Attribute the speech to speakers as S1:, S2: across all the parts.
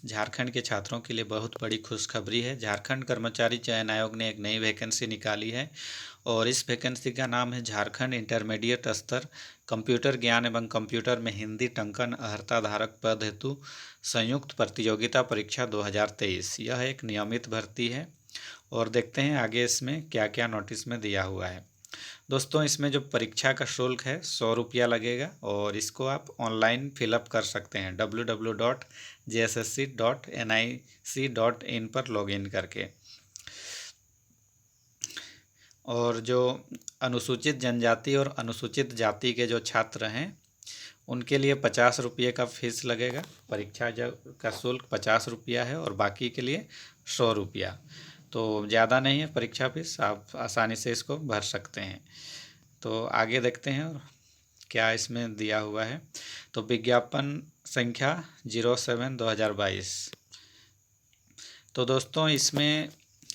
S1: झारखंड के छात्रों के लिए बहुत बड़ी खुशखबरी है। झारखंड कर्मचारी चयन आयोग ने एक नई वैकेंसी निकाली है और इस वैकेंसी का नाम है झारखंड इंटरमीडिएट स्तर कंप्यूटर ज्ञान एवं कंप्यूटर में हिंदी टंकन अर्हता धारक पद हेतु संयुक्त प्रतियोगिता परीक्षा 2023। यह एक नियमित भर्ती है और देखते हैं आगे इसमें क्या क्या नोटिस में दिया हुआ है। दोस्तों, इसमें जो परीक्षा का शुल्क है 100 रुपया लगेगा और इसको आप ऑनलाइन फिलअप कर सकते हैं www.jssc.nic.in पर लॉगिन करके। और जो अनुसूचित जनजाति और अनुसूचित जाति के जो छात्र हैं उनके लिए 50 रुपये का फीस लगेगा। परीक्षा का शुल्क 50 रुपया है और बाकी के लिए 100 रुपया, तो ज़्यादा नहीं है परीक्षा फीस, आप आसानी से इसको भर सकते हैं। तो आगे देखते हैं और क्या इसमें दिया हुआ है। तो विज्ञापन संख्या 07/2022। तो दोस्तों, इसमें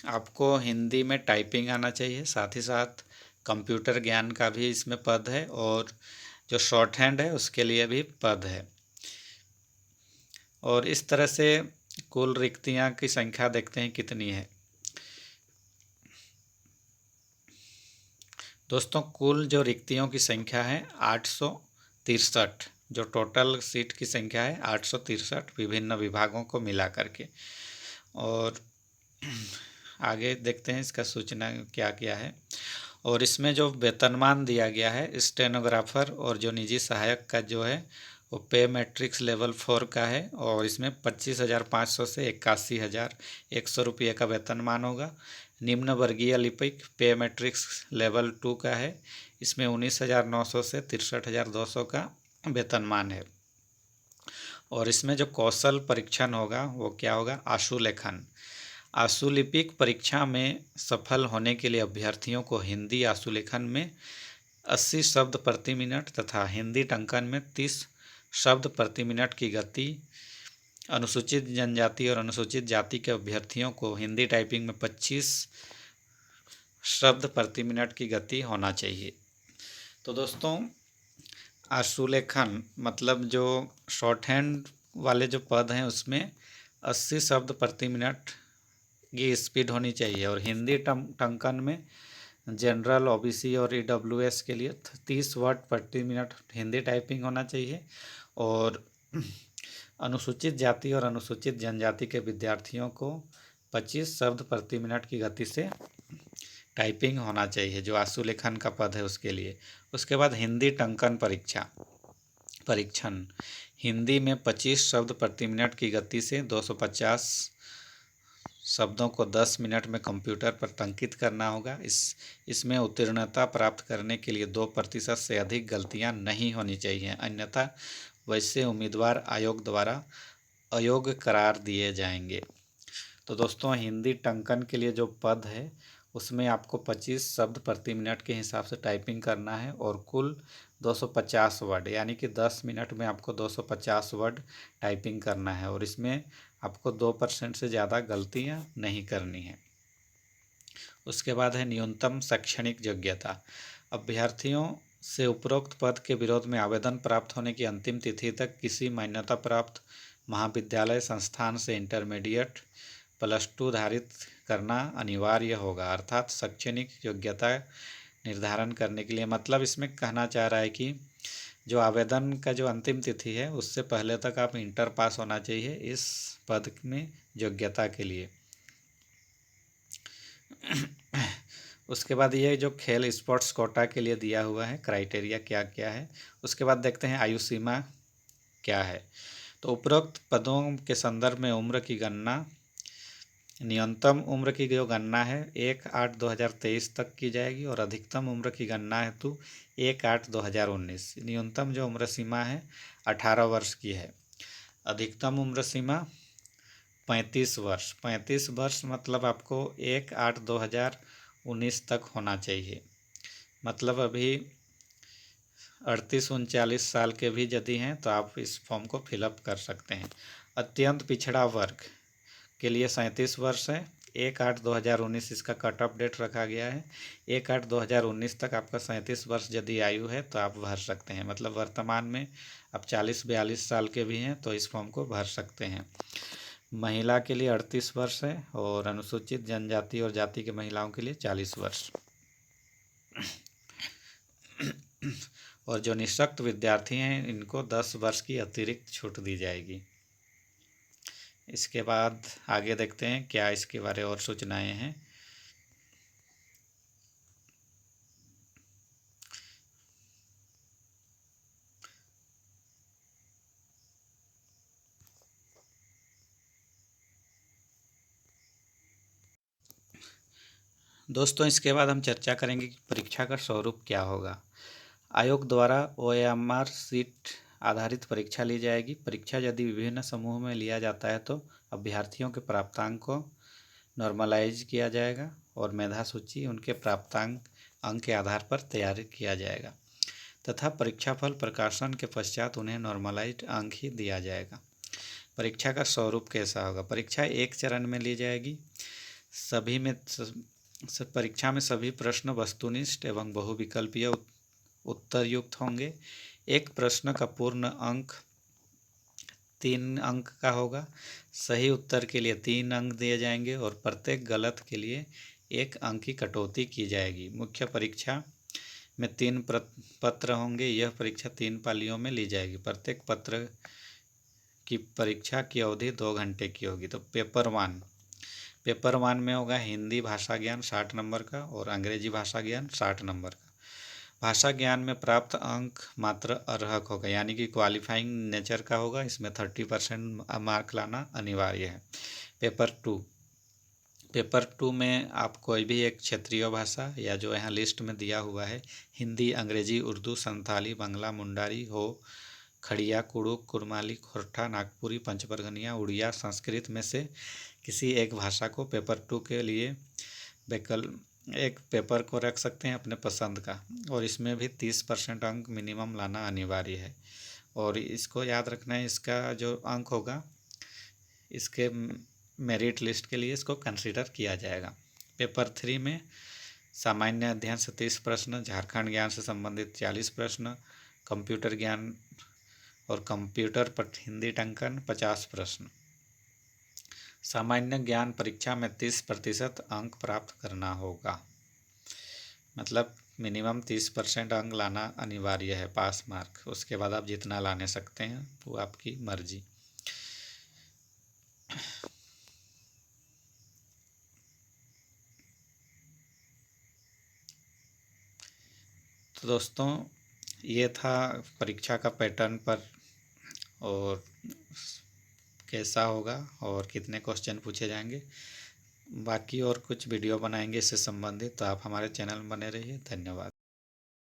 S1: आपको हिंदी में टाइपिंग आना चाहिए, साथ ही साथ कंप्यूटर ज्ञान का भी इसमें पद है और जो शॉर्ट हैंड है उसके लिए भी पद है। और इस तरह से कुल रिक्तियां की संख्या देखते हैं कितनी है। दोस्तों, कुल जो रिक्तियों की संख्या है 863। जो टोटल सीट की संख्या है 863 विभिन्न विभागों को मिला करके। और आगे देखते हैं इसका सूचना क्या क्या है। और इसमें जो वेतनमान दिया गया है स्टेनोग्राफर और जो निजी सहायक का जो है वो पे मैट्रिक्स लेवल 4 का है और इसमें 25,500 से 81,100 रुपये का वेतनमान होगा। निम्न वर्गीय लिपिक पे मैट्रिक्स लेवल 2 का है, इसमें 19,900 से 63,200 का वेतनमान है। और इसमें जो कौशल परीक्षण होगा वो क्या होगा, आशुलेखन। आशुलिपिक परीक्षा में सफल होने के लिए अभ्यर्थियों को हिंदी आशुलेखन में 80 शब्द प्रति मिनट तथा हिंदी टंकन में 30 शब्द प्रति मिनट की गति, अनुसूचित जनजाति और अनुसूचित जाति के अभ्यर्थियों को हिंदी टाइपिंग में 25 शब्द प्रति मिनट की गति होना चाहिए। तो दोस्तों, आशुलेखन मतलब जो शॉर्ट हैंड वाले जो पद हैं उसमें 80 शब्द प्रति मिनट की स्पीड होनी चाहिए और हिंदी टंकन में जनरल, ओबीसी और ईडब्ल्यूएस के लिए 30 वर्ड प्रति मिनट हिंदी टाइपिंग होना चाहिए। और अनुसूचित जाति और अनुसूचित जनजाति के विद्यार्थियों को 25 शब्द प्रति मिनट की गति से टाइपिंग होना चाहिए जो आशुलेखन का पद है उसके लिए। उसके बाद हिंदी टंकन परीक्षण हिंदी में 25 शब्द प्रति मिनट की गति से 250 शब्दों को 10 मिनट में कंप्यूटर पर टंकित करना होगा। इसमें उत्तीर्णता प्राप्त करने के लिए 2% से अधिक गलतियां नहीं होनी चाहिए, अन्यथा वैसे उम्मीदवार आयोग द्वारा अयोग्य करार दिए जाएंगे। तो दोस्तों, हिंदी टंकन के लिए जो पद है उसमें आपको 25 शब्द प्रति मिनट के हिसाब से टाइपिंग करना है और कुल 250 वर्ड, यानी कि 10 मिनट में आपको 250 वर्ड टाइपिंग करना है और इसमें आपको 2% से ज़्यादा गलतियां नहीं करनी है। उसके बाद है न्यूनतम शैक्षणिक योग्यता। अभ्यर्थियों से उपरोक्त पद के विरोध में आवेदन प्राप्त होने की अंतिम तिथि तक किसी मान्यता प्राप्त महाविद्यालय संस्थान से इंटरमीडिएट +2 धारित करना अनिवार्य होगा। अर्थात शैक्षणिक योग्यता निर्धारण करने के लिए, मतलब इसमें कहना चाह रहा है कि जो आवेदन का जो अंतिम तिथि है उससे पहले तक आप इंटर पास होना चाहिए इस पद में योग्यता के लिए। उसके बाद ये जो खेल स्पोर्ट्स कोटा के लिए दिया हुआ है क्राइटेरिया क्या क्या है। उसके बाद देखते हैं आयु सीमा क्या है। तो उपरोक्त पदों के संदर्भ में उम्र की गणना, न्यूनतम उम्र की जो गणना है 1/8/2023 तक की जाएगी और अधिकतम उम्र की गणना हेतु 1/8/2019। न्यूनतम जो उम्र सीमा है 18 वर्ष की है। अधिकतम उम्र सीमा 35 वर्ष। 35 वर्ष मतलब आपको 1/8/2019 तक होना चाहिए। मतलब अभी 38-39 साल के भी यदि हैं तो आप इस फॉर्म को फिलअप कर सकते हैं। अत्यंत पिछड़ा वर्ग के लिए 37 वर्ष है। 1/8/2019 इसका कट ऑफ डेट रखा गया है। 1/8/2019 तक आपका 37 वर्ष यदि आयु है तो आप भर सकते हैं। मतलब वर्तमान में आप 40-42 साल के भी हैं तो इस फॉर्म को भर सकते हैं। महिला के लिए 38 वर्ष है और अनुसूचित जनजाति और जाति के महिलाओं के लिए 40 वर्ष। और जो निःशक्त विद्यार्थी हैं इनको 10 वर्ष की अतिरिक्त छूट दी जाएगी। इसके बाद आगे देखते हैं क्या इसके बारे और सूचनाएं हैं। दोस्तों, इसके बाद हम चर्चा करेंगे कि परीक्षा का स्वरूप क्या होगा। आयोग द्वारा OMR सीट आधारित परीक्षा ली जाएगी। परीक्षा यदि विभिन्न समूह में लिया जाता है तो अभ्यर्थियों के प्राप्तांक को नॉर्मलाइज किया जाएगा और मेधा सूची उनके प्राप्तांक अंक के आधार पर तैयार किया जाएगा तथा परीक्षाफल प्रकाशन के पश्चात उन्हें नॉर्मलाइज्ड अंक ही दिया जाएगा। परीक्षा का स्वरूप कैसा होगा। परीक्षा एक चरण में ली जाएगी। परीक्षा में सभी प्रश्न वस्तुनिष्ठ एवं बहुविकल्पीय उत्तर युक्त होंगे। एक प्रश्न का पूर्ण अंक 3 अंक का होगा। सही उत्तर के लिए 3 अंक दिए जाएंगे और प्रत्येक गलत के लिए 1 अंक की कटौती की जाएगी। मुख्य परीक्षा में 3 पत्र होंगे। यह परीक्षा 3 पालियों में ली जाएगी। प्रत्येक पत्र की परीक्षा की अवधि 2 घंटे की होगी। तो पेपर 1 में होगा हिंदी भाषा ज्ञान 60 नंबर का और अंग्रेजी भाषा ज्ञान 60 नंबर का। भाषा ज्ञान में प्राप्त अंक मात्र अर्हक होगा, यानी कि क्वालिफाइंग नेचर का होगा। इसमें 30% मार्क लाना अनिवार्य है। पेपर टू में आप कोई भी एक क्षेत्रीय भाषा या जो यहाँ लिस्ट में दिया हुआ है हिंदी, अंग्रेजी, उर्दू, संथाली, बांग्ला, मुंडारी, हो, खड़िया, कुड़ुक, कुरमाली, खोरठा, नागपुरी, पंचपरगनिया, उड़िया, संस्कृत में से किसी एक भाषा को पेपर 2 के लिए एक पेपर को रख सकते हैं अपने पसंद का और इसमें भी 30% अंक मिनिमम लाना अनिवार्य है। और इसको याद रखना है, इसका जो अंक होगा इसके मेरिट लिस्ट के लिए इसको कंसीडर किया जाएगा। पेपर 3 में सामान्य अध्ययन से 30 प्रश्न, झारखंड ज्ञान से संबंधित 40 प्रश्न, कंप्यूटर ज्ञान और कंप्यूटर पर हिंदी टंकन 50 प्रश्न। सामान्य ज्ञान परीक्षा में 30% अंक प्राप्त करना होगा, मतलब मिनिमम 30% अंक लाना अनिवार्य है, पास मार्क। उसके बाद आप जितना लाने सकते हैं वो आपकी मर्जी। तो दोस्तों, ये था परीक्षा का पैटर्न पर और कैसा होगा और कितने क्वेश्चन पूछे जाएंगे। बाकी और कुछ वीडियो बनाएंगे इससे संबंधित, तो आप हमारे चैनल में बने रहिए। धन्यवाद।